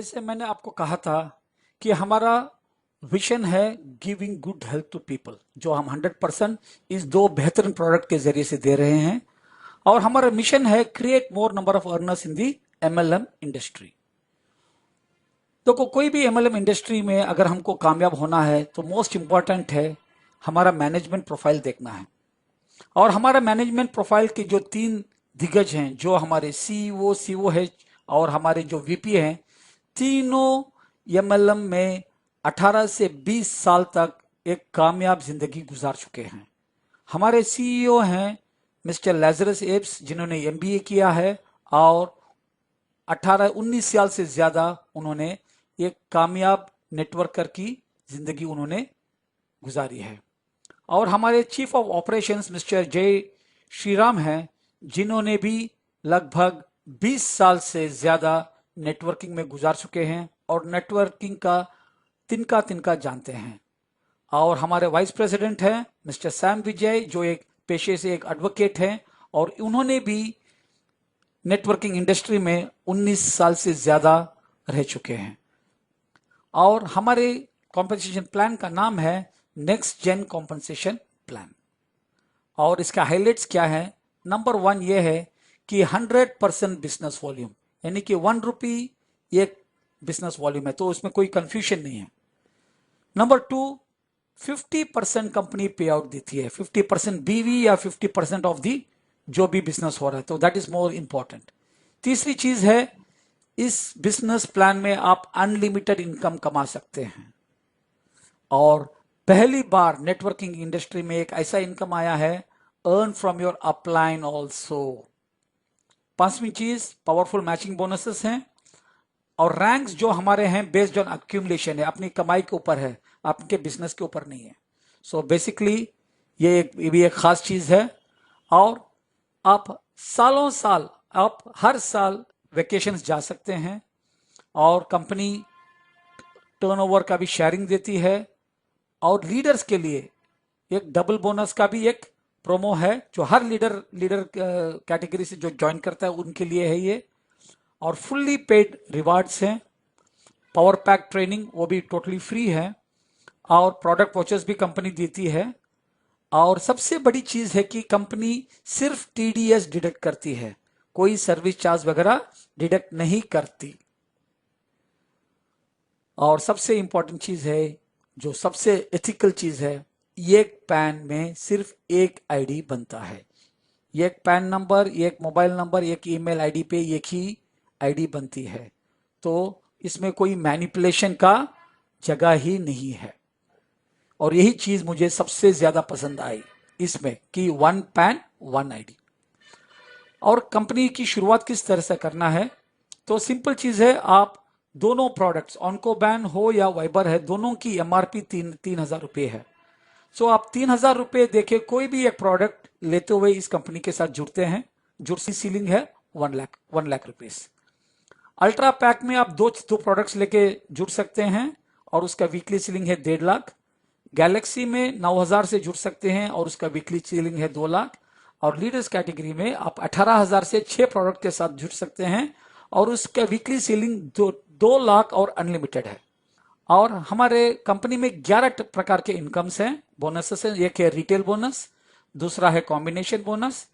जैसे मैंने आपको कहा था कि हमारा विजन है giving good health to people, जो हम 100% इस दो बेहतरीन प्रोडक्ट के जरिए से दे रहे हैं। और हमारा मिशन है create more number of earners in the MLM industry. तो कोई भी एमएलएम इंडस्ट्री में अगर हमको कामयाब होना है तो मोस्ट इंपॉर्टेंट है हमारा मैनेजमेंट प्रोफाइल देखना है। और हमारा मैनेजमेंट प्रोफाइल के जो 3 दिग्गज हैं, जो हमारे सीईओ, सीओएच और हमारे जो वीपी हैं, तीनों एमएलएम में 18 से 20 साल तक एक कामयाब जिंदगी गुजार चुके हैं। हमारे सीईओ हैं मिस्टर लैजरस एब्स, जिन्होंने एमबीए किया है और 18-19 साल से ज्यादा उन्होंने एक कामयाब नेटवर्कर की जिंदगी उन्होंने गुजारी है। और हमारे चीफ ऑफ ऑपरेशंस मिस्टर जय श्रीराम हैं, जिन्होंने भी लगभग 20 साल से ज्यादा नेटवर्किंग में गुजार चुके हैं और नेटवर्किंग का तिनका तिनका जानते हैं। और हमारे वाइस प्रेसिडेंट हैं मिस्टर सैम विजय, जो एक पेशे से एक एडवोकेट हैं और उन्होंने भी नेटवर्किंग इंडस्ट्री में 19 साल से ज्यादा रह चुके हैं। और हमारे कॉम्पेंसेशन प्लान का नाम है नेक्स्ट जेन कॉम्पेंसेशन प्लान। और इसका हाइलाइट्स क्या है? नंबर 1 ये है कि 100% बिजनेस वॉल्यूम, यानी कि 1 रुपी एक बिजनेस वॉल्यूम है, तो उसमें कोई कंफ्यूजन नहीं है। नंबर 2, 50% कंपनी पे आउट देती है, 50% बीवी या 50% ऑफ दी जो भी बिजनेस हो रहा है, तो दैट इज मोर इंपॉर्टेंट। तीसरी चीज है, इस बिजनेस प्लान में आप अनलिमिटेड इनकम कमा सकते हैं और पहली बार नेटवर्किंग इंडस्ट्री में एक ऐसा इनकम आया है, earn from your upline also. 5वीं चीज, पावरफुल मैचिंग बोनसेस हैं और रैंक्स जो हमारे हैं बेस्ड ऑन अक्यूमुलेशन है, अपनी कमाई के ऊपर है, आपके बिजनेस के ऊपर नहीं है। सो बेसिकली ये भी एक खास चीज है। और आप सालों साल, आप हर साल वेकेशंस जा सकते हैं और कंपनी टर्नओवर का भी शेयरिंग देती है। और लीडर्स के लिए एक डबल बोनस का भी एक प्रोमो है, जो हर लीडर कैटेगरी से जो ज्वाइन करता है उनके लिए है ये। और फुल्ली पेड रिवार्ड्स हैं, पावर पैक ट्रेनिंग वो भी टोटली फ्री है और प्रोडक्ट वॉचर्स भी कंपनी देती है। और सबसे बड़ी चीज है कि कंपनी सिर्फ टीडीएस डिडक्ट करती है, कोई सर्विस चार्ज वगैरह डिडक्ट नहीं करती। और सबसे इंपॉर्टेंट चीज है, जो सबसे एथिकल चीज है, एक पैन में सिर्फ एक आईडी बनता है। एक पैन नंबर, एक मोबाइल नंबर, एक ईमेल आईडी पे एक ही आईडी बनती है, तो इसमें कोई मैनिपुलेशन का जगह ही नहीं है। और यही चीज मुझे सबसे ज्यादा पसंद आई इसमें कि 1 पैन 1 आईडी। और कंपनी की शुरुआत किस तरह से करना है, तो सिंपल चीज है, आप दोनों प्रोडक्ट्स ऑनकोबैन हो या वाइबर है, दोनों की एमआरपी 3,000 रुपए है। सो आप 3,000 रुपए देके कोई भी एक प्रोडक्ट लेते हुए इस कंपनी के साथ जुड़ते हैं। जुड़सी सीलिंग है 1 लाख रुपीस। अल्ट्रा पैक में आप दो प्रोडक्ट्स लेके जुड़ सकते हैं और उसका वीकली सीलिंग है 1.5 लाख। गैलेक्सी में 9,000 से जुड़ सकते हैं और उसका वीकली सीलिंग है 2 लाख। और लीडर्स कैटेगरी में आप 18,000 से 6 प्रोडक्ट के साथ जुड़ सकते हैं और उसका वीकली सीलिंग 2 लाख और अनलिमिटेड है। और हमारे कंपनी में 11 प्रकार के इनकम्स हैं, बोनसेस हैं। एक है रिटेल बोनस, दूसरा है कॉम्बिनेशन बोनस,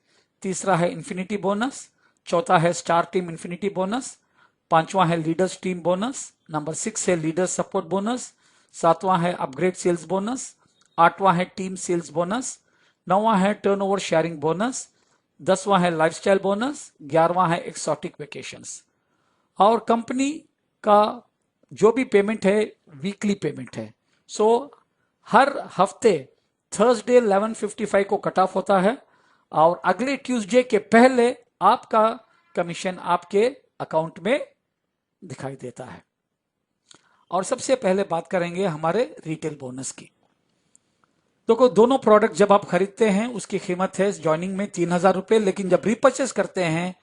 तीसरा है इन्फिनिटी बोनस, चौथा है स्टार टीम इन्फिनिटी बोनस, 5वां है लीडर्स टीम बोनस, नंबर 6 है लीडर्स सपोर्ट बोनस, 7वां है अपग्रेड सेल्स बोनस, 8वां है टीम सेल्स बोनस, 9वां है टर्नओवर शेयरिंग बोनस, 10वां है लाइफस्टाइल बोनस, 11वां है एक्सोटिक वेकेशंस। और कंपनी का जो भी पेमेंट है वीकली पेमेंट है। सो हर हफ्ते थर्सडे 11:55 को कट ऑफ होता है और अगले ट्यूसडे के पहले आपका कमीशन आपके अकाउंट में दिखाई देता है। और सबसे पहले बात करेंगे हमारे रिटेल बोनस की। तो दोनों प्रोडक्ट जब आप खरीदते हैं उसकी कीमत है ज्वाइनिंग में 3,000 रुपए, लेकिन जब रिपर्चेस करते हैं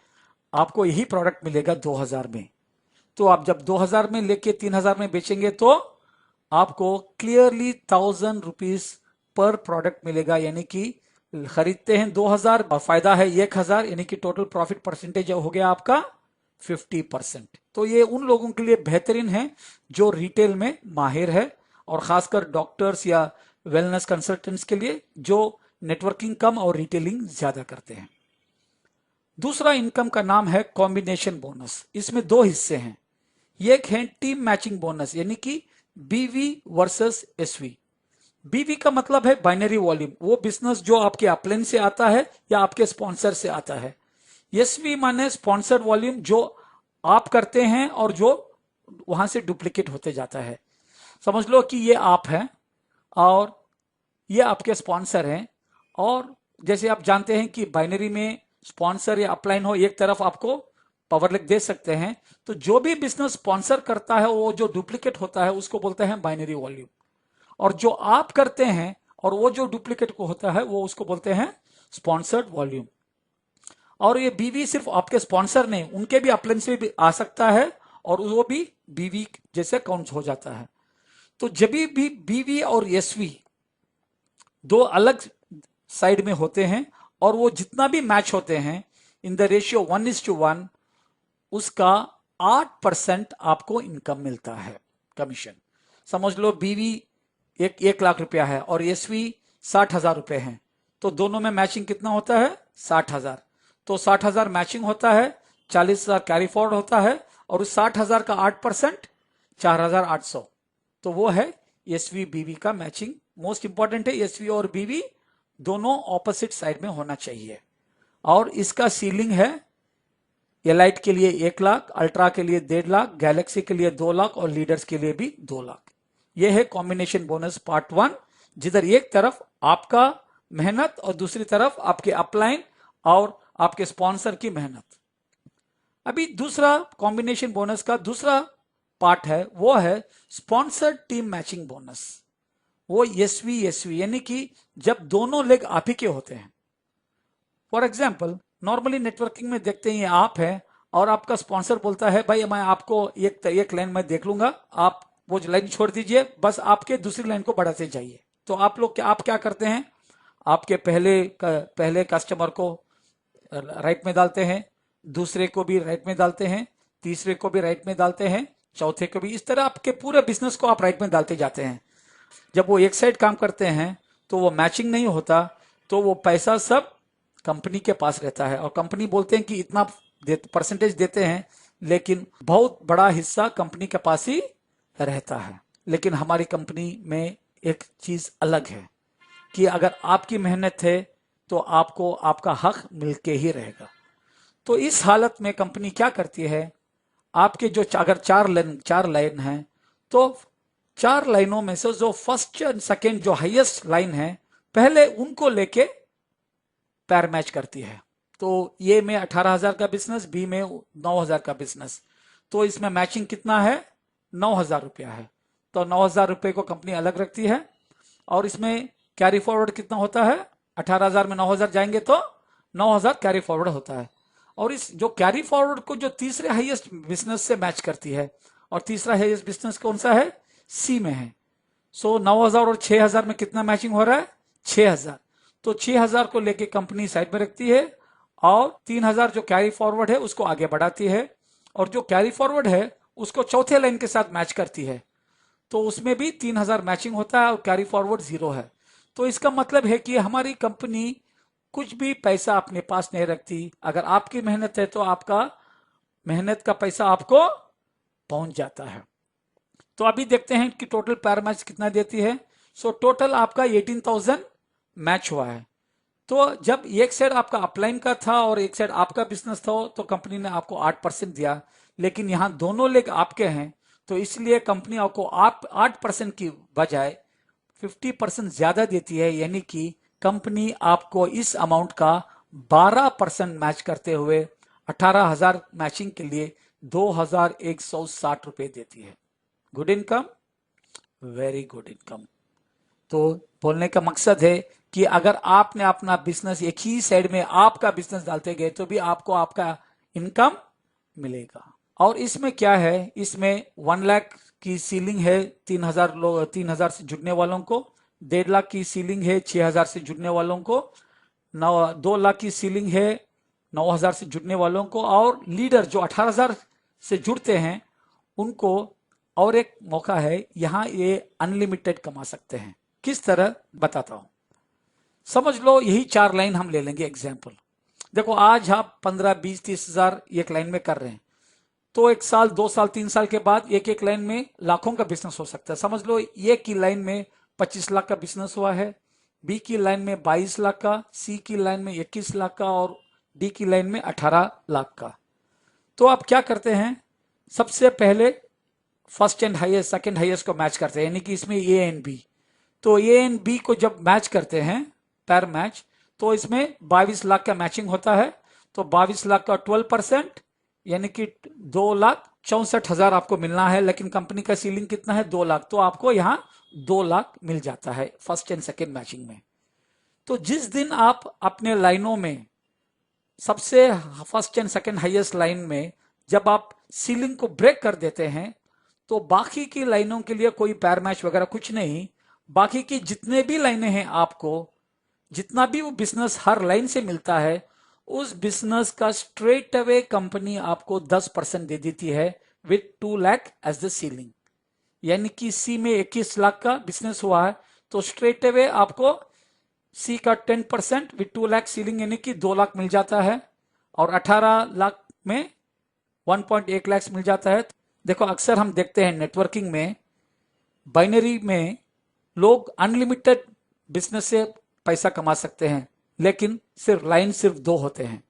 आपको यही प्रोडक्ट मिलेगा 2,000 में। तो आप जब 2,000 में लेके 3,000 में बेचेंगे तो आपको क्लियरली 1,000 रुपीज पर प्रोडक्ट मिलेगा, यानी कि खरीदते हैं 2,000 और फायदा है 1,000, यानी कि टोटल प्रॉफिट परसेंटेज हो गया आपका 50%। तो तो ये उन लोगों के लिए बेहतरीन है जो रिटेल में माहिर है, और खासकर डॉक्टर्स या वेलनेस कंसल्टेंट्स के लिए जो नेटवर्किंग कम और रिटेलिंग ज्यादा करते हैं। दूसरा इनकम का नाम है कॉम्बिनेशन बोनस। इसमें दो हिस्से हैं। एक है टीम मैचिंग बोनस, यानी कि बीवी वर्सेस एसवी। बीवी का मतलब है बाइनरी वॉल्यूम, वो बिजनेस जो आपके अपलाइन से आता है या आपके स्पॉन्सर से आता है। एसवी माने स्पॉन्सर्ड वॉल्यूम, जो आप करते हैं और जो वहां से डुप्लीकेट होते जाता है। समझ लो कि ये आप हैं और ये आपके स्पॉन्सर हैं, और जैसे आप जानते हैं कि बाइनरी में स्पॉन्सर या अपलाइन हो, एक तरफ आपको पावर लिख दे सकते हैं। तो जो भी बिजनेस स्पॉन्सर करता है वो जो डुप्लीकेट होता है उसको बोलते हैं बाइनरी वॉल्यूम, और जो आप करते हैं और वो जो डुप्लीकेट को होता है वो उसको बोलते हैं स्पॉन्सर्ड वॉल्यूम। और ये बीवी सिर्फ आपके स्पॉन्सर नहीं, उनके भी अपलाइन से भी आ सकता है और वो भी बीवी जैसे काउंट हो जाता है। तो जब भी बीवी और एसवी दो अलग साइड में होते हैं और वो जितना भी मैच होते हैं इन द रेशियो 1:1, उसका 8% आपको इनकम मिलता है, कमीशन। समझ लो बीवी 1 लाख रुपया है और एसवी 60,000 रुपए हैं, तो दोनों में मैचिंग कितना होता है? 60,000। तो 60,000 मैचिंग होता है, 40,000 कैरी फॉरवर्ड होता है, और उस 60,000 का 8% 4,800। तो वो है एसवी बीवी का मैचिंग। मोस्ट इंपॉर्टेंट है, एसवी और बीवी दोनों ऑपोजिट साइड में होना चाहिए। और इसका सीलिंग है एलाइट के लिए 1 लाख, अल्ट्रा के लिए 1.5 लाख, गैलेक्सी के लिए 2 लाख और लीडर्स के लिए भी 2 लाख। यह है कॉम्बिनेशन बोनस पार्ट 1, जिधर एक तरफ आपका मेहनत और दूसरी तरफ आपके अपलाइन और आपके स्पॉन्सर की मेहनत। अभी दूसरा कॉम्बिनेशन बोनस का दूसरा पार्ट है, वो है स्पॉन्सर्ड टीम मैचिंग बोनस। वो एसवी यानी कि जब दोनों लेग आप ही के होते हैं। फॉर एग्जाम्पल, नॉर्मली नेटवर्किंग में देखते हैं आप हैं और आपका स्पॉन्सर बोलता है भाई मैं आपको एक लाइन में देख लूंगा, आप वो लाइन छोड़ दीजिए, बस आपके दूसरी लाइन को बढ़ाते जाइए। तो आप क्या करते हैं? आपके पहले कस्टमर को राइट में डालते हैं, दूसरे को भी राइट में डालते हैं, तीसरे को भी राइट में डालते हैं, चौथे को भी। इस तरह आपके पूरे बिजनेस को आप राइट में डालते जाते हैं। जब वो एक साइड काम करते हैं तो वो मैचिंग नहीं होता, तो वो पैसा सब कंपनी के पास रहता है, और कंपनी बोलते हैं कि इतना परसेंटेज देते हैं, लेकिन बहुत बड़ा हिस्सा कंपनी के पास ही रहता है। लेकिन हमारी कंपनी में एक चीज अलग है कि अगर आपकी मेहनत है तो आपको आपका हक मिलके ही रहेगा। तो इस हालत में कंपनी क्या करती है, आपके जो अगर चार लाइन है, तो 4 लाइनों में से जो फर्स्ट एंड सेकेंड जो हाईएस्ट लाइन है, पहले उनको लेके पैर मैच करती है। तो ये में 18,000 का बिजनेस, बी में 9,000 का बिजनेस, तो इसमें मैचिंग कितना है? 9,000 रुपया है। तो 9,000 रुपए को कंपनी अलग रखती है, और इसमें कैरी फॉरवर्ड कितना होता है? 18,000 में 9,000 जाएंगे तो 9,000 कैरी फॉरवर्ड होता है। और इस जो कैरी फॉरवर्ड को जो तीसरे हाईएस्ट बिजनेस से मैच करती है, और तीसरा हाईएस्ट बिजनेस कौन सा है? सी में है। सो 9,000 और 6,000 में कितना मैचिंग हो रहा है? 6,000। तो 6,000 को लेके कंपनी साइड में रखती है, और 3,000 जो कैरी फॉरवर्ड है उसको आगे बढ़ाती है, और जो कैरी फॉरवर्ड है उसको चौथे लाइन के साथ मैच करती है। तो उसमें भी 3,000 मैचिंग होता है और कैरी फॉरवर्ड 0 है। तो इसका मतलब है कि हमारी कंपनी कुछ भी पैसा अपने पास नहीं रखती। अगर आपकी मेहनत है तो आपका मेहनत का पैसा आपको पहुंच जाता है। तो अभी देखते हैं कि टोटल पैर मैच कितना देती है। सो टोटल आपका 18,000 मैच हुआ है। तो जब एक साइड आपका अपलाइन का था और एक साइड आपका बिजनेस था, तो कंपनी ने आपको 8% दिया, लेकिन यहां दोनों लेग आपके हैं, तो इसलिए कंपनी आपको आप 8% की बजाय 50% ज्यादा देती है। यानी कि कंपनी आपको इस अमाउंट का 12% मैच करते हुए 18,000 मैचिंग के लिए 2,160 रुपए देती है। Good income, very good income. तो बोलने का मकसद है कि अगर आपने अपना बिजनेस एक ही साइड में आपका बिजनेस डालते गए तो भी आपको आपका इनकम मिलेगा। और इसमें क्या है, इसमें 1 लाख की सीलिंग है 3,000 से जुड़ने वालों को, 1.5 लाख की सीलिंग है 6,000 से जुड़ने वालों को, 2 लाख की सीलिंग है 9,000 से जुड़ने वालों को, और लीडर जो 18,000 से जुड़ते हैं उनको और एक मौका है, यहां ये अनलिमिटेड कमा सकते हैं। किस तरह बताता हूं। समझ लो यही 4 लाइन हम ले लेंगे एग्जाम्पल। देखो आज आप 15, 20, 30 हजार एक लाइन में कर रहे हैं, तो 1 साल, 2 साल, 3 साल के बाद एक एक लाइन में लाखों का बिजनेस हो सकता है। समझ लो ए की लाइन में 25 लाख का बिजनेस हुआ है, बी की लाइन में 22 लाख का, सी की लाइन में 21 लाख का और डी की लाइन में 18 लाख का। तो आप क्या करते हैं, सबसे पहले first and highest, second highest को मैच करते हैं, यानी कि इसमें ए एंड बी। तो ए एंड बी को जब मैच करते हैं, पैर मैच, तो इसमें 22 लाख का मैचिंग होता है। तो 22 लाख का 12%, यानी कि 2,64,000 आपको मिलना है, लेकिन कंपनी का सीलिंग कितना है, 2 लाख। तो आपको यहां 2 लाख मिल जाता है फर्स्ट एंड सेकंड मैचिंग में। तो जिस दिन आप अपने लाइनों में सबसे first and second highest line में जब आप सीलिंग को ब्रेक कर देते हैं, तो बाकी की लाइनों के लिए कोई पैर मैच वगैरह कुछ नहीं। बाकी की जितने भी लाइनें हैं, आपको जितना भी वो बिजनेस हर लाइन से मिलता है, उस बिजनेस का स्ट्रेट अवे कंपनी आपको 10% दे देती है with 2 lakh as the ceiling. यानी कि सी में 21 लाख का बिजनेस हुआ है, तो स्ट्रेट अवे आपको सी का 10% विथ 2 लाख सीलिंग, यानी कि 2 लाख मिल जाता है। और 18 लाख में 1.1 लाख मिल जाता है। देखो अक्सर हम देखते हैं नेटवर्किंग में, बाइनरी में लोग अनलिमिटेड बिजनेस से पैसा कमा सकते हैं, लेकिन सिर्फ 2 होते हैं।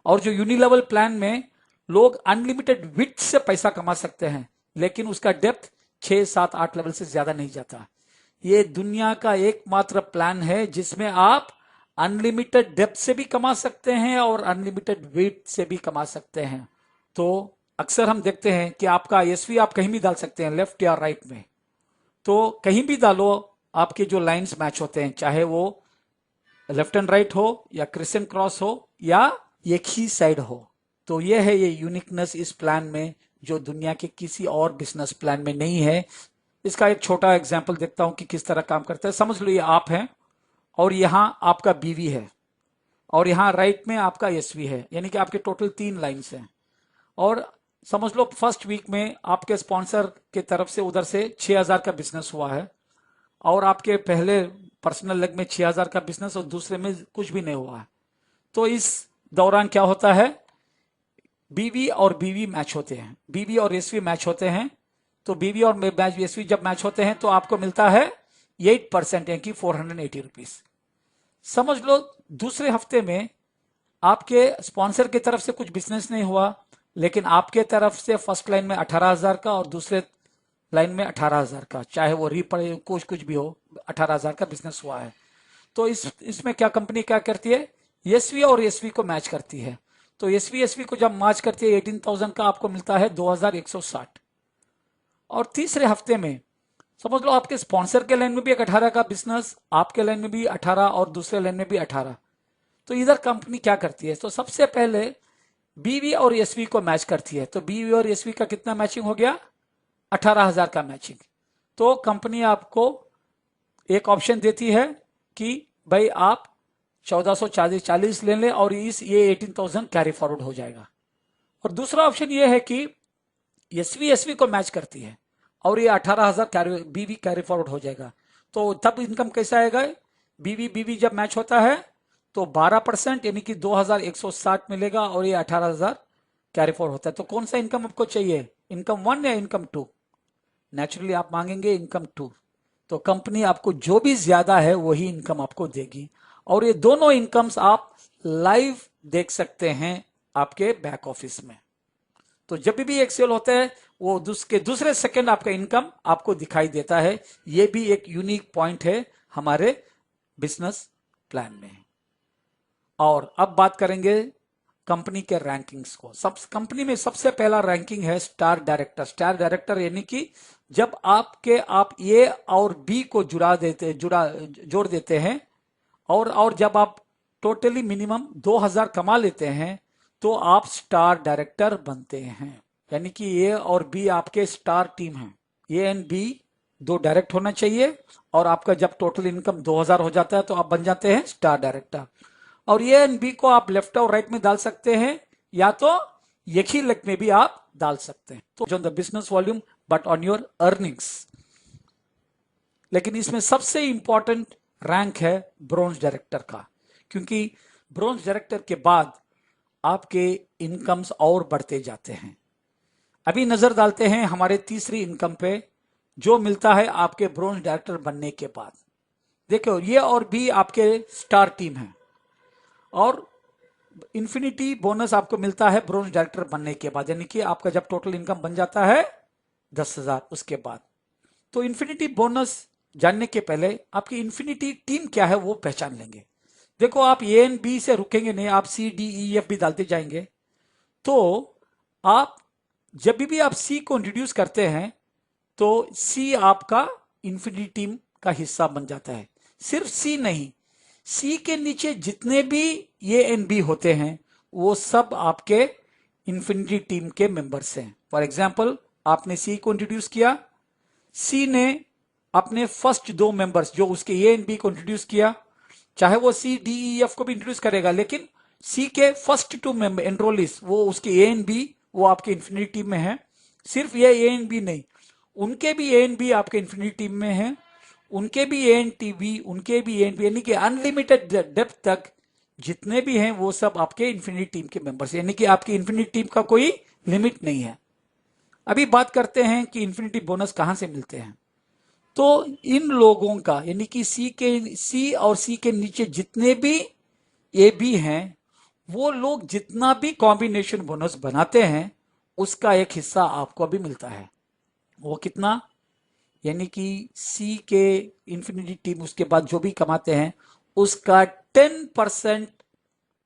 और जो यूनिलेवल प्लान में लोग अनलिमिटेड विड्थ से पैसा कमा सकते हैं, लेकिन उसका डेप्थ 6, 7, 8 लेवल से ज्यादा नहीं जाता। ये दुनिया का एकमात्र प्लान है जिसमें आप अनलिमिटेड डेप्थ से भी कमा सकते हैं और अनलिमिटेड विड्थ से भी कमा सकते हैं। तो अक्सर हम देखते हैं कि आपका एसवी आप कहीं भी डाल सकते हैं, लेफ्ट या राइट में। तो कहीं भी डालो, आपके जो लाइंस मैच होते हैं, चाहे वो लेफ्ट एंड राइट हो या क्रिसेंट क्रॉस हो या एक ही साइड हो। तो ये है ये यूनिकनेस इस प्लान में, जो दुनिया के किसी और बिजनेस प्लान में नहीं है। इसका एक छोटा एग्जांपल देखता हूं कि किस तरह काम करता है। समझ लो ये आप हैं और यहां आपका बीवी है और यहां राइट में आपका एसवी है, यानी कि आपके टोटल 3 लाइंस हैं। और समझ लो फर्स्ट वीक में आपके स्पॉन्सर के तरफ से उधर से 6,000 का बिजनेस हुआ है और आपके पहले पर्सनल लेग में 6,000 का बिजनेस और दूसरे में कुछ भी नहीं हुआ है। तो इस दौरान क्या होता है, बीवी और बीवी मैच होते हैं, बीवी और एसवी मैच होते हैं। तो बीवी और एसवी जब मैच होते हैं तो आपको मिलता है 8%, यानी कि 480 रुपीज। समझ लो दूसरे हफ्ते में आपके स्पॉन्सर की तरफ से कुछ बिजनेस नहीं हुआ, लेकिन आपके तरफ से फर्स्ट लाइन में 18,000 का और दूसरे लाइन में 18,000 का, चाहे वो कुछ भी हो, 18,000 का बिजनेस हुआ है। तो इसमें क्या कंपनी क्या करती है, एसवी और एसवी को मैच करती है। तो एसवी को जब मैच करती है 18,000 का आपको मिलता है 2,160। और तीसरे हफ्ते में समझ लो आपके स्पॉन्सर के लाइन में भी एक 18 का बिजनेस, आपके लाइन में भी 18 और दूसरे लाइन में भी 18। तो इधर कंपनी क्या करती है, तो सबसे पहले बीवी और एसवी को मैच करती है। तो बीवी और एसवी का कितना मैचिंग हो गया, 18,000 का मैचिंग। तो कंपनी आपको एक ऑप्शन देती है कि भाई आप 1440 ले लें और ये 18,000 कैरी फॉरवर्ड हो जाएगा। और दूसरा ऑप्शन ये है कि एसवी को मैच करती है और ये 18,000 बीवी कैरी फॉरवर्ड हो जाएगा। तो तब इनकम कैसा आएगा, बीवी जब मैच होता है तो 12%, यानी कि 2,160 मिलेगा और ये 18,000 कैरी फॉरवर्ड होता है। तो कौन सा इनकम आपको चाहिए, इनकम 1 या इनकम 2? नेचुरली आप मांगेंगे इनकम 2। तो कंपनी आपको जो भी ज्यादा है वही इनकम आपको देगी। और ये दोनों इनकम्स आप लाइव देख सकते हैं आपके बैक ऑफिस में। तो जब भी एक सेल होता है वो दूसरे सेकंड आपका इनकम आपको दिखाई देता है। ये भी एक यूनिक पॉइंट है हमारे बिजनेस प्लान में। और अब बात करेंगे कंपनी के रैंकिंग्स को। कंपनी में सबसे पहला रैंकिंग है स्टार डायरेक्टर। स्टार डायरेक्टर यानी कि जब आप ए और बी को जोड़ देते हैं और जब आप टोटली मिनिमम 2,000 कमा लेते हैं तो आप स्टार डायरेक्टर बनते हैं। यानी कि ए और बी आपके स्टार टीम हैं। ए एंड बी 2 डायरेक्ट होना चाहिए और आपका जब टोटल इनकम 2,000 हो जाता है तो आप बन जाते हैं स्टार डायरेक्टर। और ए एंड बी को आप लेफ्ट और राइट में डाल सकते हैं, या तो एक ही लेग में भी आप डाल सकते हैं। तो on the business volume but on your earnings. लेकिन इसमें सबसे इंपॉर्टेंट रैंक है ब्रोंज डायरेक्टर का, क्योंकि ब्रोंज डायरेक्टर के बाद आपके इनकम्स और बढ़ते जाते हैं। अभी नजर डालते हैं हमारे तीसरी इनकम पे, जो मिलता है आपके ब्रोंज डायरेक्टर बनने के बाद। देखो ये और भी आपके स्टार टीम है, और इन्फिनिटी बोनस आपको मिलता है ब्रोंज डायरेक्टर बनने के बाद, यानी कि आपका जब टोटल इनकम बन जाता है 10,000 उसके बाद। तो इन्फिनिटी बोनस जानने के पहले आपकी इन्फिनिटी टीम क्या है वो पहचान लेंगे। देखो आप ए एंड बी से रुकेंगे नहीं, आप सी डी ई एफ भी डालते जाएंगे। तो आप जब भी आप सी को इंट्रोड्यूस करते हैं तो सी आपका इन्फिनिटी टीम का हिस्सा बन जाता है। सिर्फ सी नहीं, सी के नीचे जितने भी ए एंड बी होते हैं वो सब आपके इन्फिनिटी टीम के मेंबर्स हैं। फॉर एग्जाम्पल आपने सी को इंट्रोड्यूस किया, सी ने अपने फर्स्ट दो मेंबर्स जो उसके ए एंड बी को इंट्रोड्यूस किया, चाहे वो सी डी ई एफ को भी इंट्रोड्यूस करेगा, लेकिन सी के फर्स्ट टू मेंबर एनरोलिस वो उसके ए एंड बी वो आपके इन्फिनिटी टीम में है। सिर्फ ये ए एंड बी नहीं, उनके भी ए एंड बी आपके इन्फिनिटी टीम में है, उनके भी ए एंड टी बी, उनके भी ए एंड बी, यानी कि अनलिमिटेड डेप्थ तक जितने भी हैं वो सब आपके इन्फिनिटी टीम के मेंबर्स, यानी कि आपकी इन्फिनिटी टीम का कोई लिमिट नहीं है। अभी बात करते हैं कि इन्फिनिटी बोनस कहां से मिलते हैं। तो इन लोगों का, यानी कि सी और सी के नीचे जितने भी ए बी हैं वो लोग जितना भी कॉम्बिनेशन बोनस बनाते हैं उसका एक हिस्सा आपको अभी मिलता है। वो कितना, यानी कि सी के इन्फिनिटी टीम उसके बाद जो भी कमाते हैं उसका 10%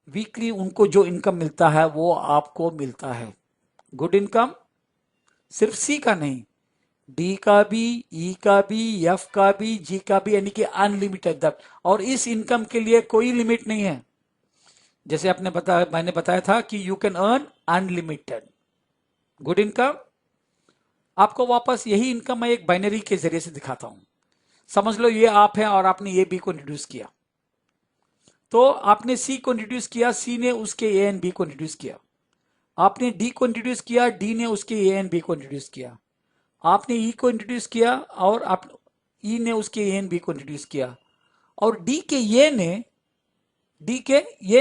वीकली उनको जो इनकम मिलता है वो आपको मिलता है। गुड इनकम सिर्फ सी का नहीं, डी का भी, ई का भी, एफ का भी, जी का भी, यानी कि अनलिमिटेड डेप्थ। और इस इनकम के लिए कोई लिमिट नहीं है। जैसे मैंने बताया था कि you can earn unlimited good income. आपको वापस यही इनकम मैं एक बाइनरी के जरिए से दिखाता हूं। समझ लो ये आप है और आपने ये बी को इंट्रोड्यूस किया, तो आपने सी को इंट्रोड्यूस किया, सी ने उसके ए एंड बी को इंट्रोड्यूस किया। आपने डी को इंट्रोड्यूस किया, डी ने उसके ए एंड बी को इंट्रोड्यूस किया। आपने ई को इंट्रोड्यूस किया और आप ई ने उसके ए एंड बी को इंट्रोड्यूस किया। और डी के ये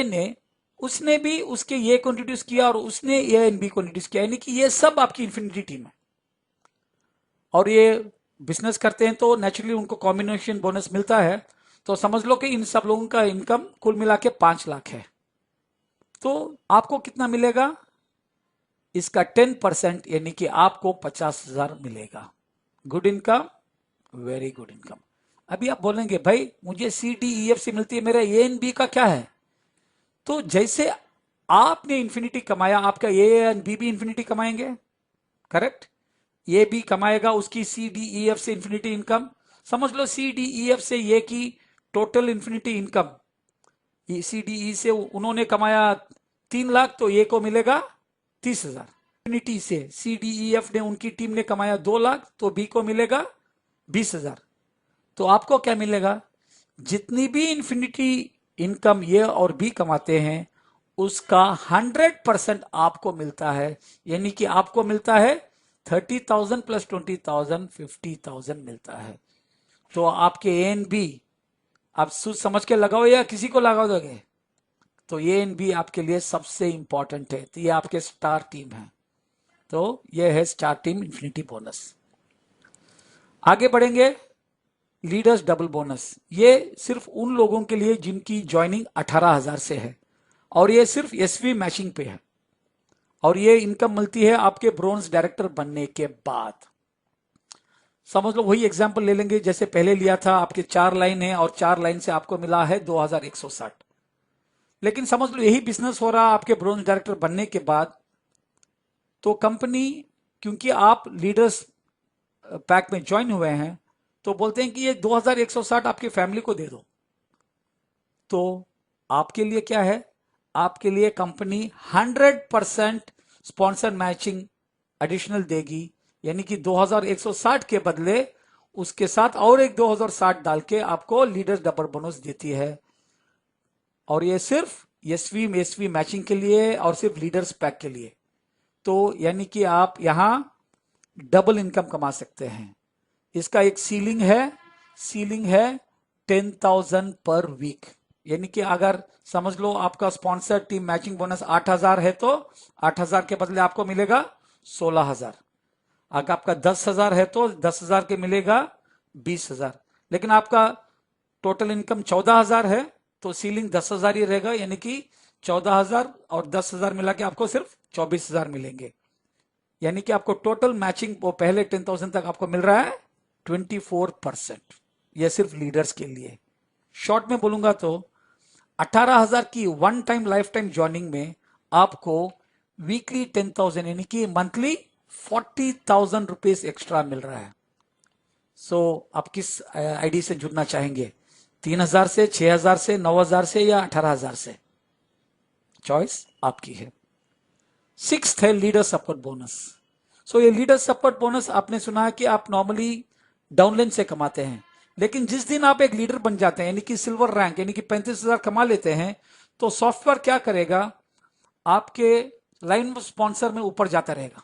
ने उसने भी उसके ये को इंट्रोड्यूस किया और उसने ए एंड बी को इंट्रोड्यूस किया, यानी कि ये सब आपकी इन्फिनिटी टीम है। और ये बिजनेस करते हैं तो नेचुरली उनको कॉम्बिनेशन बोनस मिलता है। तो समझ लो कि इन सब लोगों का इनकम कुल मिला के 5 लाख है। तो आपको कितना मिलेगा, इसका 10% यानी कि आपको 50,000 मिलेगा। Good income, very good income. अभी आप बोलेंगे भाई मुझे सी डी ई एफ से मिलती है, मेरा ए एंड बी का क्या है। तो जैसे आपने इन्फिनिटी कमाया, आपका ए एंड बी भी इन्फिनिटी कमाएंगे, करेक्ट। ये भी कमाएगा उसकी सी डी ई एफ से इन्फिनिटी इनकम। समझ लो सी डी ई एफ से ये की total infinity income, C D E से उन्होंने कमाया 3 लाख, तो ये को मिलेगा 30,000। इन्फिनिटी से सी डी ई एफ ने, उनकी टीम ने कमाया 2 लाख, तो बी को मिलेगा 20,000। तो आपको क्या मिलेगा, जितनी भी इन्फिनिटी इनकम ये और बी कमाते हैं उसका 100% आपको मिलता है, यानी कि आपको मिलता है 30,000 प्लस 20,000 50,000 मिलता है। तो आपके ए एंड बी आप सोच समझ के लगाओ या किसी को लगा दोगे, तो ए एंड बी आपके लिए सबसे इंपॉर्टेंट है। तो ये आपके स्टार टीम है। तो ये है स्टार टीम इन्फिनिटी बोनस। आगे बढ़ेंगे, लीडर्स डबल बोनस। ये सिर्फ उन लोगों के लिए जिनकी ज्वाइनिंग 18,000 से है, और ये सिर्फ एसवी मैचिंग पे है, और ये इनकम मिलती है आपके ब्रोंज डायरेक्टर बनने के बाद। समझ लो वही एग्जांपल ले लेंगे जैसे पहले लिया था, आपके 4 लाइन है और 4 लाइन से आपको मिला है 2160। लेकिन समझ लो यही बिजनेस हो रहा आपके ब्रोंज डायरेक्टर बनने के बाद, तो कंपनी, क्योंकि आप लीडर्स पैक में ज्वाइन हुए हैं, तो बोलते हैं कि ये 2160 आपकी फैमिली को दे दो। तो आपके लिए क्या है, आपके लिए कंपनी 100% स्पॉन्सर मैचिंग एडिशनल देगी, यानी कि 2160 के बदले उसके साथ और एक 2060 डाल के आपको लीडर्स डबल बोनस देती है। और ये सिर्फ एसवी मैचिंग के लिए और सिर्फ लीडर्स पैक के लिए। तो यानी कि आप यहां डबल इनकम कमा सकते हैं। इसका एक सीलिंग है 10,000 पर वीक। यानी कि अगर समझ लो आपका स्पॉन्सर टीम मैचिंग बोनस 8,000 है तो 8,000 के बदले आपको मिलेगा 16,000। अगर आपका 10,000 है तो 10,000 के मिलेगा 20,000। लेकिन आपका टोटल इनकम 14,000 है तो सीलिंग 10,000 ही रहेगा, यानी कि 14,000 और 10,000 मिला के आपको सिर्फ 24,000 मिलेंगे। यानी कि आपको टोटल मैचिंग वो पहले 10,000 तक आपको मिल रहा है 24%। यह सिर्फ लीडर्स के लिए। शॉर्ट में बोलूंगा तो 18,000 की one time life time joining में आपको वीकली 10,000 यानी कि मंथली 40,000 रुपीज एक्स्ट्रा मिल रहा है। सो आप किस आईडी से जुड़ना चाहेंगे? 3,000 से, 6,000 से, 9,000 से या 18,000 से? चॉइस आपकी है। सिक्स्थ है लीडर सपोर्ट बोनस। सो ये लीडर सपोर्ट बोनस आपने सुना है कि आप नॉर्मली डाउनलाइन से कमाते हैं, लेकिन जिस दिन आप एक लीडर बन जाते हैं यानी कि सिल्वर रैंक यानी कि 35,000 कमा लेते हैं, तो सॉफ्टवेयर क्या करेगा, आपके लाइन ऑफ स्पॉन्सर में ऊपर जाता रहेगा।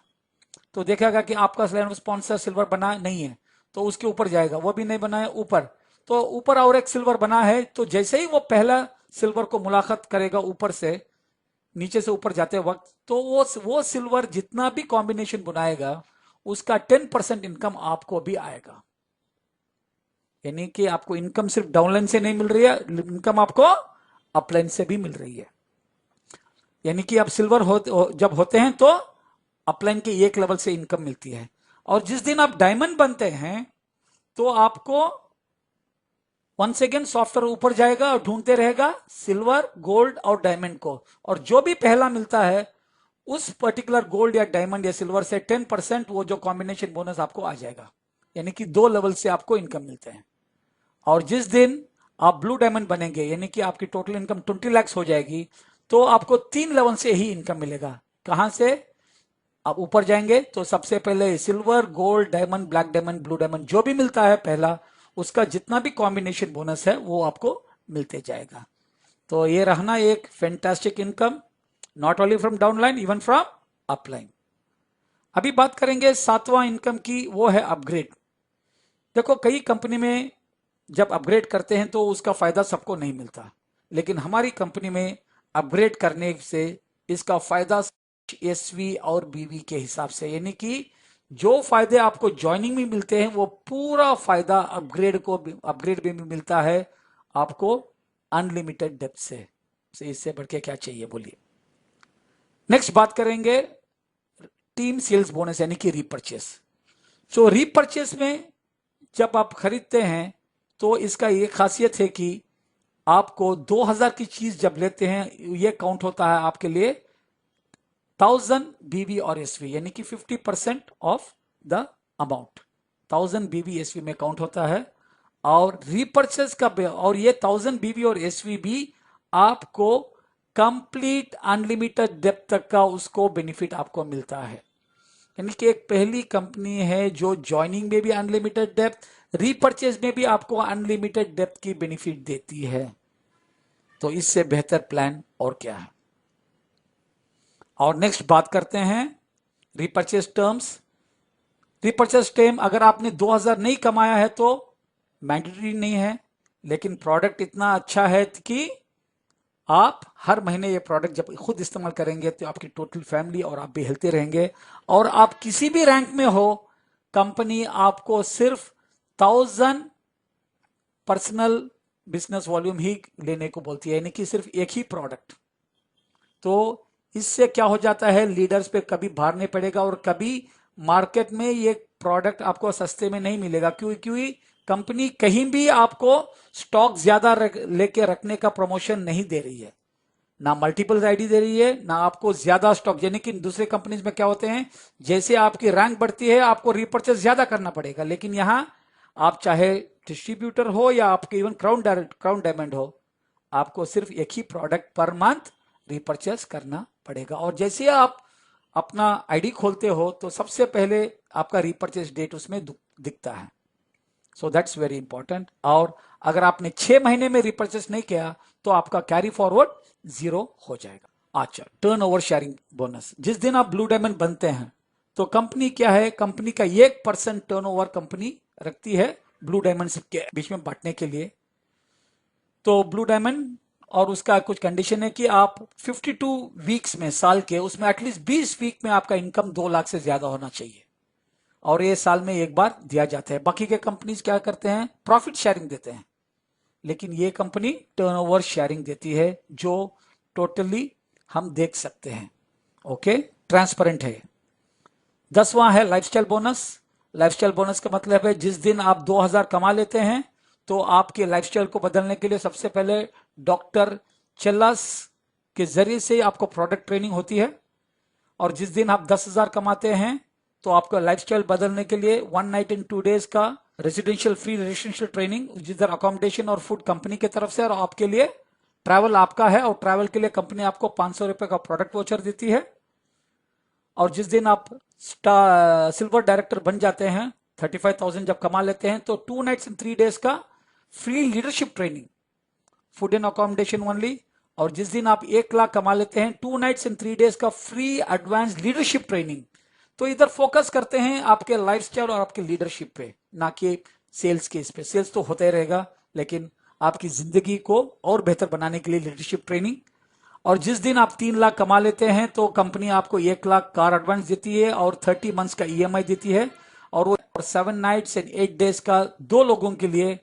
तो देखेगा कि आपका लाइन ऑफ स्पॉन्सर सिल्वर बना नहीं है तो उसके ऊपर जाएगा, वो भी नहीं बना है ऊपर, तो ऊपर और एक सिल्वर बना है, तो जैसे ही वो पहला सिल्वर को मुलाकात करेगा ऊपर से नीचे से ऊपर जाते वक्त, तो वो सिल्वर जितना भी कॉम्बिनेशन बनाएगा उसका 10% इनकम आपको भी आएगा। यानी कि आपको इनकम सिर्फ डाउनलाइन से नहीं मिल रही है, इनकम आपको अपलाइन से भी मिल रही है। यानी कि आप सिल्वर जब होते हैं तो अपलाइन के एक लेवल से इनकम मिलती है, और जिस दिन आप डायमंड बनते हैं तो आपको वंस अगेन सॉफ्टवेयर ऊपर जाएगा और ढूंढते रहेगा सिल्वर, गोल्ड और डायमंड को, और जो भी पहला मिलता है उस पर्टिकुलर गोल्ड या डायमंड या सिल्वर से 10% वो जो कॉम्बिनेशन बोनस आपको आ जाएगा। यानी कि 2 लेवल से आपको इनकम मिलते हैं। और जिस दिन आप ब्लू डायमंड बनेंगे यानी कि आपकी टोटल इनकम 20 लाख हो जाएगी, तो आपको 3 लेवल से ही इनकम मिलेगा। कहां से? आप ऊपर जाएंगे तो सबसे पहले silver, gold, diamond, black diamond, blue diamond जो भी मिलता है पहला, उसका जितना भी कॉम्बिनेशन बोनस है वो आपको मिलते जाएगा। तो ये रहना एक fantastic income, not only from downline, even from upline. अभी बात करेंगे सातवां इनकम की, वो है अपग्रेड। देखो कई कंपनी में जब अपग्रेड करते हैं तो उसका फायदा सबको नहीं मिलता, लेकिन हमारी कंपनी में अपग्रेड करने से इसका फायदा एसवी और बीवी के हिसाब से, यानी कि जो फायदे आपको ज्वाइनिंग में मिलते हैं वो पूरा फायदा अपग्रेड में भी मिलता है आपको अनलिमिटेड डेप्थ से। इससे बढ़ के क्या चाहिए बोलिए। नेक्स्ट बात करेंगे टीम सेल्स बोनस यानी कि रीपर्चेस। सो रीपर्चेस में जब आप खरीदते हैं तो इसका ये खासियत है कि आपको 2,000 की चीज जब लेते हैं ये काउंट होता है आपके लिए 1,000 बीवी और एसवी, यानी कि 50% ऑफ द अमाउंट 1,000 बीवी एसवी में काउंट होता है। और रीपर्चेस का और ये 1,000 बीवी और एसवी भी आपको कंप्लीट अनलिमिटेड डेप्थ तक का उसको बेनिफिट आपको मिलता है। यानी कि एक पहली कंपनी है जो ज्वाइनिंग में भी अनलिमिटेड डेप्थ, रीपर्चेज में भी आपको अनलिमिटेड डेप्थ की बेनिफिट देती है। तो इससे बेहतर प्लान और क्या है। और नेक्स्ट बात करते हैं रीपर्चेज टर्म्स। रीपर्चेज टर्म अगर आपने 2,000 नहीं कमाया है तो मैंडेटरी नहीं है, लेकिन प्रोडक्ट इतना अच्छा है कि आप हर महीने ये प्रोडक्ट जब खुद इस्तेमाल करेंगे तो आपकी टोटल फैमिली और आप भी हेल्थी रहेंगे। और आप किसी भी रैंक में हो, कंपनी आपको सिर्फ 1,000 पर्सनल बिजनेस वॉल्यूम ही लेने को बोलती है, यानी कि सिर्फ एक ही प्रोडक्ट। तो इससे क्या हो जाता है, लीडर्स पे कभी भार नहीं पड़ेगा और कभी मार्केट में ये प्रोडक्ट आपको सस्ते में नहीं मिलेगा, क्योंकि कंपनी कहीं भी आपको स्टॉक ज्यादा लेके रखने का प्रमोशन नहीं दे रही है, ना मल्टीपल आईडी दे रही है, ना आपको ज्यादा स्टॉक। यानी कि दूसरे कंपनीज में क्या होते हैं, जैसे आपकी रैंक बढ़ती है आपको रीपर्चेस ज्यादा करना पड़ेगा, लेकिन यहां आप चाहे डिस्ट्रीब्यूटर हो या आपके इवन क्राउन डायमंड हो, आपको सिर्फ एक ही प्रोडक्ट पर मंथ रीपर्चेस करना पड़ेगा। और जैसे आप अपना आईडी खोलते हो तो सबसे पहले आपका रीपर्चेस डेट उसमें दिखता है। So that's very important. और अगर आपने 6 महीने में रिपर्चेस नहीं किया तो आपका कैरी फॉरवर्ड 0 हो जाएगा। अच्छा, टर्न ओवर शेयरिंग बोनस, जिस दिन आप ब्लू डायमंड बनते हैं तो कंपनी क्या है, कंपनी का 1% टर्न ओवर कंपनी रखती है ब्लू डायमंड के बीच में बांटने के लिए। तो ब्लू डायमंड और उसका कुछ कंडीशन है कि आप 52 वीक्स में, साल के, उसमें एटलीस्ट 20 वीक में आपका इनकम 2 लाख से ज्यादा होना चाहिए, और ये साल में एक बार दिया जाता है। बाकी के कंपनीज क्या करते हैं, प्रॉफिट शेयरिंग देते हैं, लेकिन ये कंपनी टर्नओवर शेयरिंग देती है, जो टोटली हम देख सकते हैं। ओके, ट्रांसपेरेंट है। 10वां है लाइफस्टाइल बोनस। लाइफस्टाइल बोनस का मतलब है जिस दिन आप 2000 कमा लेते हैं तो आपके लाइफस्टाइल को बदलने के लिए सबसे पहले डॉक्टर चेल्लास के जरिए से आपको प्रोडक्ट ट्रेनिंग होती है, और जिस दिन आप 10,000 कमाते हैं तो आपका लाइफस्टाइल बदलने के लिए 1 नाइट एंड 2 डेज का रेजिडेंशियल फ्री रेजिडेंशियल ट्रेनिंग, जिधर अकोमोडेशन और फूड कंपनी की तरफ से, और आपके लिए ट्रैवल आपका है, और ट्रैवल के लिए कंपनी आपको 500 रुपए का प्रोडक्ट वाउचर देती है। और जिस दिन आप सिल्वर डायरेक्टर बन जाते हैं, 35,000 जब कमा लेते हैं, तो 2 नाइट्स एंड 3 डेज का free leadership training, food and accommodation only. और जिस दिन आप 1 लाख कमा लेते हैं, 2 नाइट्स एंड 3 डेज का फ्री एडवांस लीडरशिप ट्रेनिंग। तो इधर फोकस करते हैं आपके लाइफस्टाइल और आपके लीडरशिप पे, ना कि सेल्स के इस पे। सेल्स तो होता ही रहेगा, लेकिन आपकी जिंदगी को और बेहतर बनाने के लिए लीडरशिप ट्रेनिंग। और जिस दिन आप 3 लाख कमा लेते हैं तो कंपनी आपको 1 लाख कार एडवांस देती है और 30 मंथ्स का ईएमआई देती है, और वो 7 नाइट्स एंड 8 डेज का 2 लोगों के लिए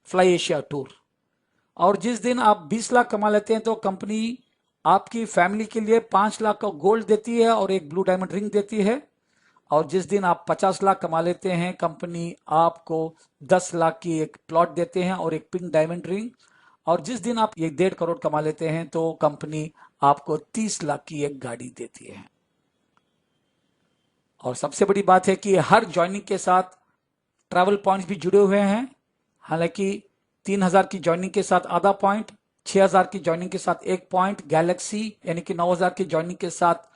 फ्लाई एशिया टूर। और जिस दिन आप 20 लाख कमा लेते हैं तो कंपनी आपकी फैमिली के लिए 5 लाख का गोल्ड देती है और एक ब्लू डायमंड रिंग देती है। और जिस दिन आप 50 लाख कमा लेते हैं, कंपनी आपको 10 लाख की एक प्लॉट देते हैं और एक पिंक डायमंड रिंग। और जिस दिन आप 1.5 करोड़ कमा लेते हैं तो कंपनी आपको 30 लाख की एक गाड़ी देती है। और सबसे बड़ी बात है कि हर ज्वाइनिंग के साथ ट्रैवल पॉइंट्स भी जुड़े हुए हैं। हालांकि 3,000 की ज्वाइनिंग के साथ आधा पॉइंट, 6,000 की ज्वाइनिंग के साथ 1 पॉइंट, गैलेक्सी यानी कि 9,000 की ज्वाइनिंग के साथ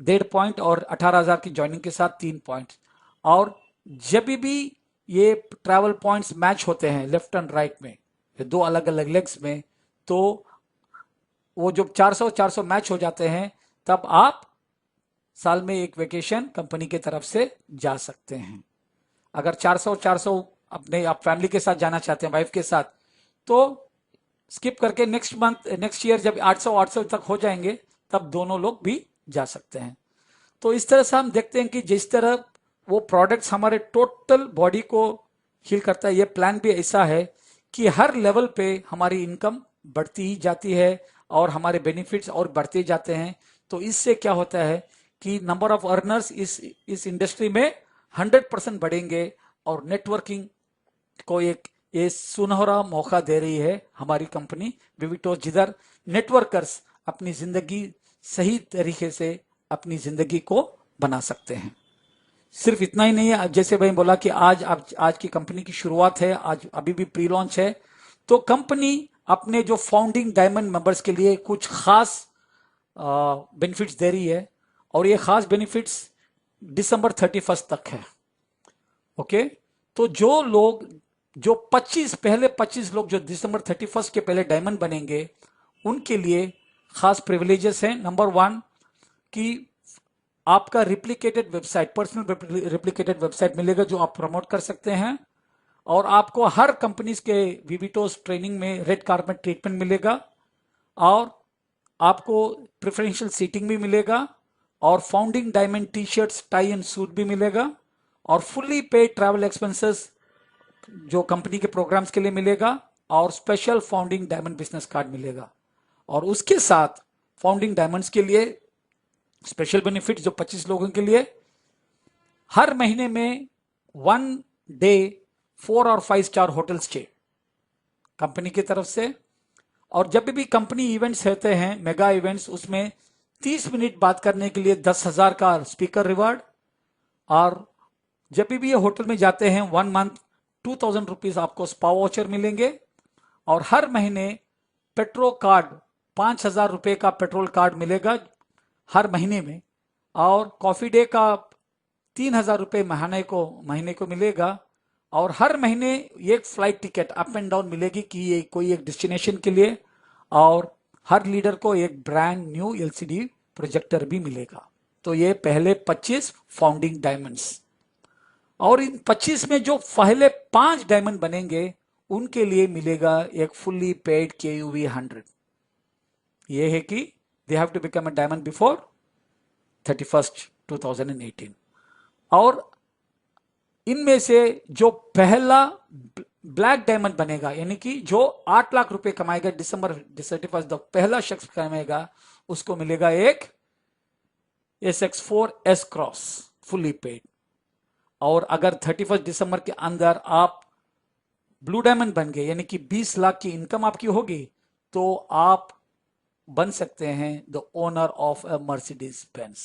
1.5 पॉइंट, और 18,000 की ज्वाइनिंग के साथ 3 पॉइंट। और जब भी ये ट्रैवल पॉइंट्स मैच होते हैं लेफ्ट एंड राइट में, 2 अलग अलग लेग्स में, तो वो जब 400 मैच हो जाते हैं, तब आप साल में एक वेकेशन कंपनी की तरफ से जा सकते हैं। अगर 400 अपने आप फैमिली के साथ जाना चाहते हैं, वाइफ के साथ, तो स्किप करके नेक्स्ट ईयर जब 800 तक हो जाएंगे, तब दोनों लोग भी जा सकते हैं। तो इस तरह से हम देखते हैं कि जिस तरह वो प्रोडक्ट्स हमारे टोटल बॉडी को हील करता है, ये प्लान भी ऐसा है कि हर लेवल पे हमारी इनकम बढ़ती ही जाती है और हमारे बेनिफिट्स और बढ़ते जाते हैं। तो इससे क्या होता है कि नंबर ऑफ अर्नर्स इस इंडस्ट्री में 100% बढ़ेंगे, और नेटवर्किंग को एक ये सुनहरा मौका दे रही है हमारी कंपनी विविटोस, जिधर नेटवर्कर्स अपनी जिंदगी सही तरीके से अपनी जिंदगी को बना सकते हैं। सिर्फ इतना ही नहीं है, जैसे भाई बोला कि आज की कंपनी की शुरुआत है, आज अभी भी प्री लॉन्च है, तो कंपनी अपने जो फाउंडिंग डायमंड मेंबर्स के लिए कुछ खास बेनिफिट्स दे रही है, और ये खास बेनिफिट्स दिसंबर 31 तक है। ओके, तो जो 25 लोग जो दिसंबर 31 के पहले डायमंड बनेंगे, उनके लिए खास प्रिविलेजेस हैं। नंबर 1 कि आपका replicated website, personal replicated website मिलेगा जो आप प्रमोट कर सकते हैं, और आपको हर कंपनीज के विविटोस ट्रेनिंग में रेड कार्पेट ट्रीटमेंट मिलेगा, और आपको प्रेफरेंशियल सीटिंग भी मिलेगा, और founding diamond T shirts, tie and suit भी मिलेगा, और फुल्ली पेड ट्रैवल एक्सपेंसेस जो कंपनी के प्रोग्राम्स के लिए मिलेगा, और special founding diamond business card मिलेगा। और उसके साथ फाउंडिंग डायमंड्स के लिए स्पेशल बेनिफिट जो 25 लोगों के लिए, हर महीने में 1 डे 4 और 5 स्टार होटल स्टे कंपनी की तरफ से। और जब भी कंपनी इवेंट्स रहते हैं, मेगा इवेंट्स, उसमें 30 मिनट बात करने के लिए 10,000 का स्पीकर रिवार्ड। और जब भी ये होटल में जाते हैं 1 मंथ 2,000 रुपीज आपको स्पा वाउचर मिलेंगे, और हर महीने पेट्रोल कार्ड 5,000 रुपए का पेट्रोल कार्ड मिलेगा हर महीने में, और कॉफी डे का 3,000 रुपए महीने को मिलेगा, और हर महीने एक flight ticket up and down मिलेगी कि ये कोई एक डेस्टिनेशन के लिए, और हर लीडर को एक ब्रांड न्यू एलसीडी प्रोजेक्टर भी मिलेगा। तो ये पहले 25 फाउंडिंग डायमंड्स, और इन 25 में जो पहले 5 डायमंड बनेंगे उनके लिए मिलेगा एक फुल्ली पेड KUV 100। ये है कि they have to become a diamond before 31st 2018। और इनमें से जो पहला ब्लैक डायमंड बनेगा, यानी कि जो 8 लाख रुपए कमाएगा दिसंबर 31st, तो पहला शख्स कमाएगा, उसको मिलेगा एक SX4 S cross fully paid. और अगर 31 दिसंबर के अंदर आप ब्लू डायमंड बन गए, यानी कि 20 लाख की इनकम आपकी होगी, तो आप बन सकते हैं the owner of a Mercedes Benz.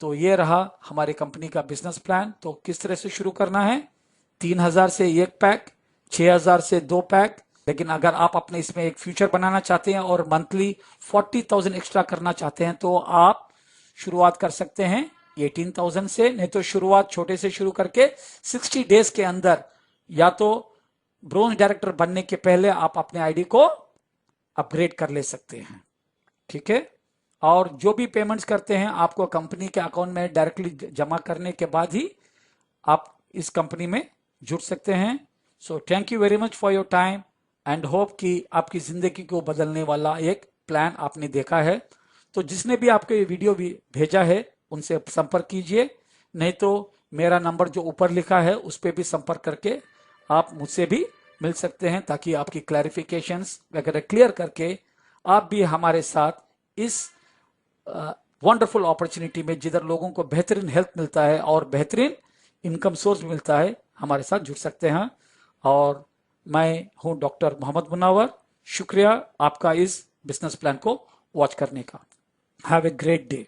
तो ये रहा हमारे कंपनी का बिजनेस प्लान। तो किस तरह से शुरू करना है, 3000 से 1 पैक, 6000 से 2 पैक। लेकिन अगर आप अपने इसमें एक फ्यूचर बनाना चाहते हैं और मंथली 40,000 एक्स्ट्रा करना चाहते हैं, तो आप शुरुआत कर सकते हैं 18,000 से। नहीं तो शुरुआत छोटे से शुरू करके 60 डेज के अंदर, या तो ब्रोंज डायरेक्टर बनने के पहले आप अपने आईडी को अपग्रेड कर ले सकते हैं। ठीक है। और जो भी पेमेंट्स करते हैं आपको कंपनी के अकाउंट में डायरेक्टली जमा करने के बाद ही आप इस कंपनी में जुड़ सकते हैं। So thank you very much for your time and hope कि आपकी जिंदगी को बदलने वाला एक प्लान आपने देखा है। तो जिसने भी आपको ये वीडियो भी भेजा है उनसे संपर्क कीजिए, नहीं तो मेरा नंबर जो ऊपर लिखा है उस पर भी संपर्क करके आप मुझसे भी मिल सकते हैं, ताकि आपकी क्लैरिफिकेशंस वगैरह क्लियर करके आप भी हमारे साथ इस वंडरफुल अपॉर्चुनिटी में, जिधर लोगों को बेहतरीन हेल्थ मिलता है और बेहतरीन इनकम सोर्स मिलता है, हमारे साथ जुड़ सकते हैं। और मैं हूं डॉक्टर मोहम्मद मुनव्वर। शुक्रिया आपका इस बिजनेस प्लान को वॉच करने का। Have a great day.